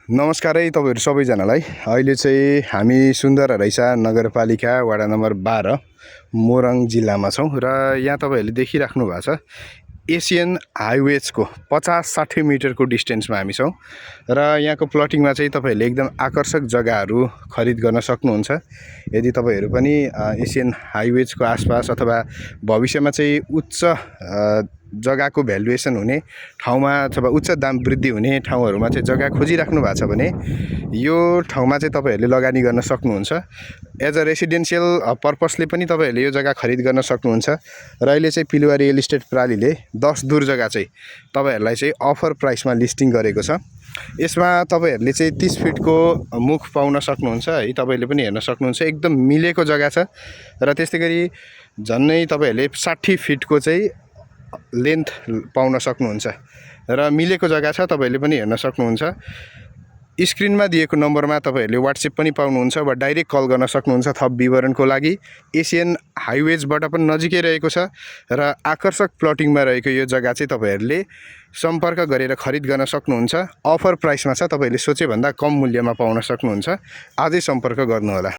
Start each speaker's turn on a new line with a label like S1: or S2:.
S1: नमस्कार है तपाईहरु सबैजनालाई। अहिले चाहिँ हामी सुन्दर रैसा नगरपालिका वडा नम्बर 12 मोरङ जिल्लामा छौं र यहाँ तपाईहरुले देखिराख्नु भएको छ एशियन हाइवेजको 50-60 मिटरको डिस्टेन्समा हामी छौं र यहाँको प्लटिङमा चाहिँ तपाईहरुले एकदम आकर्षक जग्गाहरू खरिद गर्न सक्नुहुन्छ। यदि तपाईहरु पनि एशियन हाइवेजको आसपास अथवा भविष्यमा चाहिँ उच्च जग्गाको भ्यालुएसन हुने ठाउँमा अथवा उच्च दाम वृद्धि हुने ठाउँहरुमा चाहिँ जग्गा खोजिराख्नु भएको छ भने यो ठाउँमा चाहिँ तपाईहरुले लगानी गर्न सक्नुहुन्छ। एज अ रेसिडेन्शियल पर्पसले पनि तपाईहरुले यो जग्गा खरिद गर्न सक्नुहुन्छ र अहिले चाहिँ पिलुवा रियल एस्टेट प्रालीले 10 दूर जग्गा चाहिँ तपाईहरुलाई चाहिँ अफर प्राइसमा लिस्टिङ गरेको छ। यसमा तपाईहरुले चाहिँ 30 फिटको मुख पाउन सक्नुहुन्छ है, तपाईले पनि हेर्न सक्नुहुन्छ। एकदम मिलेको जग्गा छ र त्यसैगरी झन्नै तपाईहरुले 60 फिटको चाहिँ लेन्थ पाउन सक्नुहुन्छ र मिलेको जग्गा छ, तपाईले पनि हेर्न सक्नुहुन्छ। स्क्रिनमा दिएको नम्बरमा तपाईहरुले व्हाट्सएप पनि पाउनुहुन्छ वा डाइरेक्ट कल गर्न सक्नुहुन्छ थप विवरणको लागि। एशियन हाइवेजबाट पनि नजिकै रहेको छ र आकर्षक प्लटिङमा रहेको यो जग्गा चाहिँ तपाईहरुले सम्पर्क गरेर खरिद गर्न सक्नुहुन्छ। अफर प्राइसमा छ, तपाईले सोचे भन्दा कम मूल्यमा पाउन सक्नुहुन्छ। आजै सम्पर्क गर्नुहोला।